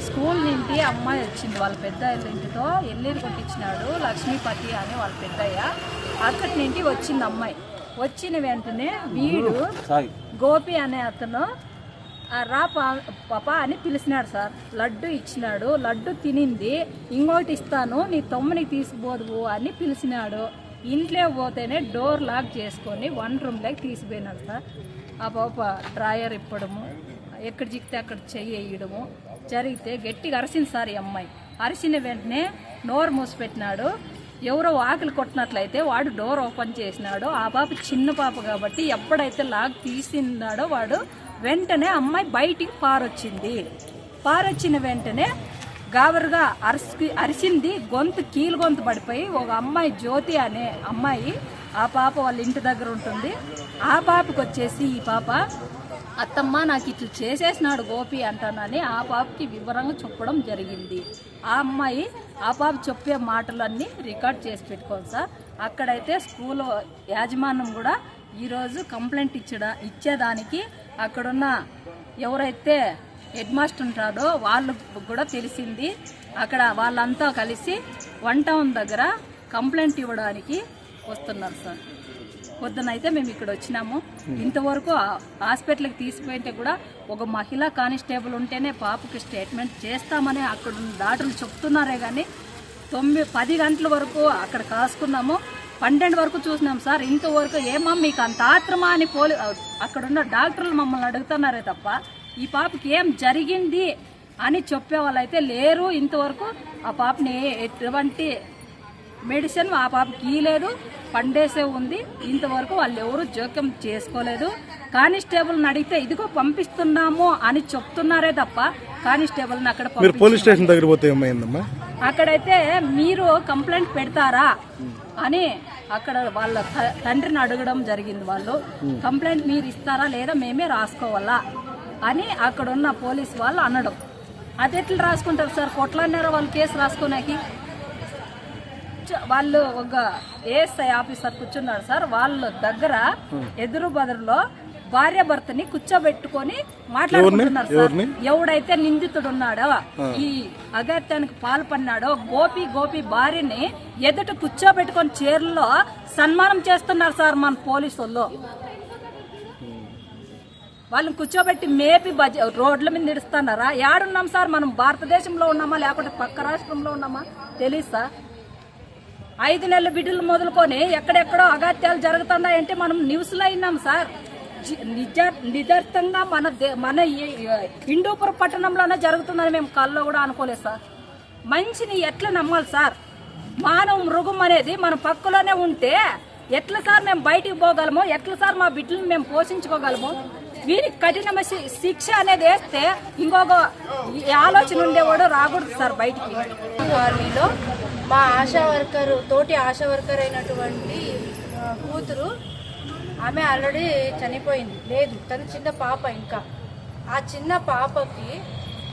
School నుండి అమ్మాయి వచ్చింది వాళ్ళ పెద్ద ఇంటితో ఎల్లీరు కొట్టించినాడు లక్ష్మీపతి అని వాళ్ళ పెద్దయ్య. అక్కడి నుండి వచ్చింది అమ్మాయి. వచ్చిన వెంటనే వీడు గోపి అనే అతను రా పాప అని పిలిచినాడు సార్. లడ్డు ఇచ్చినాడు. లడ్డు తినింది. ఇంకోటి ఇస్తాను నీ తమ్ముని తీసుకుపోదు అని పిలిచినాడు. ఇంట్లో పోతేనే డోర్ లాక్ చేసుకొని వన్ రూమ్లోకి తీసిపోయినాడు సార్. ఆ పాప డ్రాయర్ ఇప్పడము, ఎక్కడ చిక్కితే అక్కడ చెయ్యి వేయడము జరిగితే గట్టిగా అరిసింది సార్. ఈ అమ్మాయి అరిసిన వెంటనే నోరు మూసిపెట్టినాడు. ఎవరో ఆకలి కొట్టినట్లయితే వాడు డోర్ ఓపెన్ చేసినాడు. ఆ పాప చిన్న పాప కాబట్టి ఎప్పుడైతే లాక్ తీసినాడో వాడు వెంటనే అమ్మాయి బయటికి పారొచ్చింది. పారొచ్చిన వెంటనే గాబరుగా అరిసింది. గొంతు కీలు గొంతు పడిపోయి ఒక అమ్మాయి జ్యోతి అనే అమ్మాయి ఆ పాప వాళ్ళ ఇంటి దగ్గర ఉంటుంది. ఆ పాపకు వచ్చేసి ఈ పాప అత్తమ్మ నాకు ఇట్లా చేసేసినాడు గోపి అంటానని ఆ పాపకి వివరంగా చెప్పడం జరిగింది. ఆ అమ్మాయి ఆ పాప చెప్పే మాటలన్నీ రికార్డ్ చేసి పెట్టుకోవాలి సార్. అక్కడైతే స్కూల్ యాజమాన్యం కూడా ఈరోజు కంప్లైంట్ ఇచ్చేదానికి అక్కడున్న ఎవరైతే హెడ్ మాస్టర్ ఉంటాడో వాళ్ళు కూడా తెలిసింది. అక్కడ వాళ్ళంతా కలిసి 1 టౌన్ దగ్గర కంప్లైంట్ ఇవ్వడానికి వస్తున్నారు సార్. పొద్దునైతే మేము ఇక్కడ వచ్చినాము. ఇంతవరకు హాస్పిటల్కి తీసుకుపోయింటే కూడా ఒక మహిళా కానిస్టేబుల్ ఉంటేనే పాపకి స్టేట్మెంట్ చేస్తామని అక్కడ డాక్టర్లు చెప్తున్నారే కానీ 9-10 గంటల వరకు అక్కడ కాసుకున్నాము. 12 వరకు చూసినాం సార్. ఇంతవరకు ఏమో మీకు అంత ఆత్రమా అని అక్కడున్న డాక్టర్లు మమ్మల్ని అడుగుతున్నారే తప్ప ఈ పాపకి ఏం జరిగింది అని చెప్పే వాళ్ళైతే లేరు. ఇంతవరకు ఆ పాపని ఎటువంటి మెడిసిన్ ఆ పాపకి ఇవ్వలేదు, పండేసే ఉంది. ఇంతవరకు వాళ్ళు ఎవరు జోక్యం చేసుకోలేదు. కానిస్టేబుల్ని అడిగితే ఇదిగో పంపిస్తున్నాము అని చెప్తున్నారే తప్ప కానిస్టేబుల్ని అక్కడ పోలీస్ స్టేషన్ దగ్గర పోతే ఏమైందమ్మా? అక్కడైతే మీరు కంప్లైంట్ పెడతారా అని అక్కడ వాళ్ళ తండ్రిని అడగడం జరిగింది. వాళ్ళు కంప్లైంట్ మీరు ఇస్తారా లేదా మేమే రాసుకోవాలా అని అక్కడున్న పోలీస్ వాళ్ళు అనడం. అది ఎట్లా రాసుకుంటారు సార్? కొట్లాడినారా వాళ్ళు కేసు రాసుకోనాకి? వాళ్ళు ఒక ఏఎస్ఐ ఆఫీసర్ కూర్చున్నారు సార్. వాళ్ళ దగ్గర ఎదురు బదురులో భార్య భర్తని కూర్చోబెట్టుకొని మాట్లాడుకుంటున్నారు సార్. ఎవడైతే నిందితుడు ఉన్నాడో ఈ అగత్యానికి పాల్పడినాడో గోపి భార్యని ఎదుట కూర్చోబెట్టుకొని చీరలో సన్మానం చేస్తున్నారు సార్ మన పోలీసు వాళ్ళు. వాళ్ళని కూర్చోబెట్టి మేపి రోడ్ల మీద నిడుస్తున్నారా? ఏడున్నాం సార్? మనం భారతదేశంలో ఉన్నామా లేకపోతే పక్క రాష్ట్రంలో ఉన్నామా తెలియదు సార్. 5 నెలల బిడ్డలు మొదలుకొని ఎక్కడెక్కడో అగత్యాలు జరుగుతున్నాయంటే మనం న్యూస్లో అయినాం సార్. నిదర్థంగా మన హిందూపురం పట్టణంలోనే జరుగుతుందని మేము కల్లో కూడా అనుకోలేదు సార్. మనిషిని ఎట్లా నమ్మాలి సార్? మానవ మృగం అనేది మన పక్కలోనే ఉంటే ఎట్లా సార్ మేము బయటికి పోగలము? ఎట్లా సార్ మా బిడ్డలను మేము పోషించుకోగలము? వీరికి కఠిన శిక్ష అనేది వేస్తే ఇంకొక ఆలోచన ఉండేవాడు రాకూడదు సార్ బయటికి. కాలనీలో మా తోటి ఆశా వర్కర్ అయినటువంటి కూతురు ఆమె ఆల్రెడీ చనిపోయింది. లేదు, తన చిన్న పాప. ఇంకా ఆ చిన్న పాపకి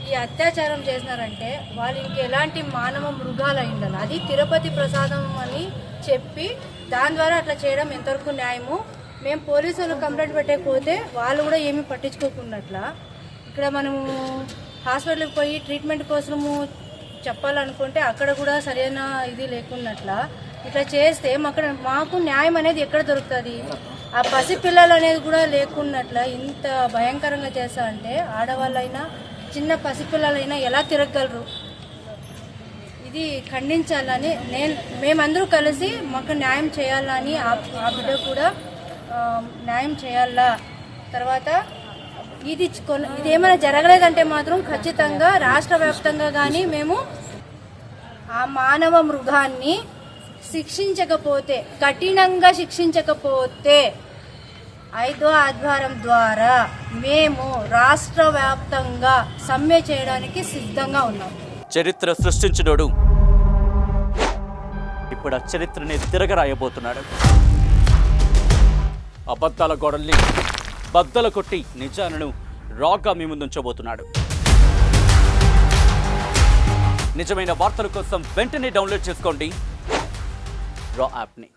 ఈ అత్యాచారం చేసినారంటే వాళ్ళు ఇంకెలాంటి మానవ మృగాలు అయి ఉండాలి. అది తిరుపతి ప్రసాదం అని చెప్పి దాని ద్వారా అట్లా చేయడం ఎంతవరకు న్యాయము? మేము పోలీసులు కంప్లైంట్ పెట్టకపోతే వాళ్ళు కూడా ఏమీ పట్టించుకోకున్నట్లా ఇక్కడ మనము హాస్పిటల్కి పోయి ట్రీట్మెంట్ కోసము చెప్పాలనుకుంటే అక్కడ కూడా సరైన ఇది లేకున్నట్లా ఇట్లా చేస్తే మాకు న్యాయం అనేది ఎక్కడ దొరుకుతుంది? ఆ పసిపిల్లలు అనేది కూడా లేకున్నట్ల ఇంత భయంకరంగా చేస్తా అంటే ఆడవాళ్ళైనా చిన్న పసిపిల్లలైనా ఎలా తిరగగలరు? ఇది ఖండించాలని మేమందరూ కలిసి మాకు న్యాయం చేయాలని ఆ బిడ్డ కూడా న్యాయం చేయాలా. తర్వాత ఇది ఏమైనా జరగలేదంటే మాత్రం ఖచ్చితంగా రాష్ట్ర వ్యాప్తంగా కానీ మేము ఆ మానవ మృగాన్ని శిక్షించకపోతే, కఠినంగా శిక్షించకపోతే 5వ ఆధ్వర్యం ద్వారా మేము రాష్ట్ర వ్యాప్తంగా సమ్మె చేయడానికి సిద్ధంగా ఉన్నాం. చరిత్ర సృష్టించినోడు ఇప్పుడు ఆ చరిత్రని తిరగరాయబోతున్నాడు. అబద్ధాల గోడల్ని బద్దలు కొట్టి నిజాలను రాగా మీ ముందుంచబోతున్నాడు. నిజమైన వార్తల కోసం వెంటనే డౌన్లోడ్ చేసుకోండి రా యాప్ని.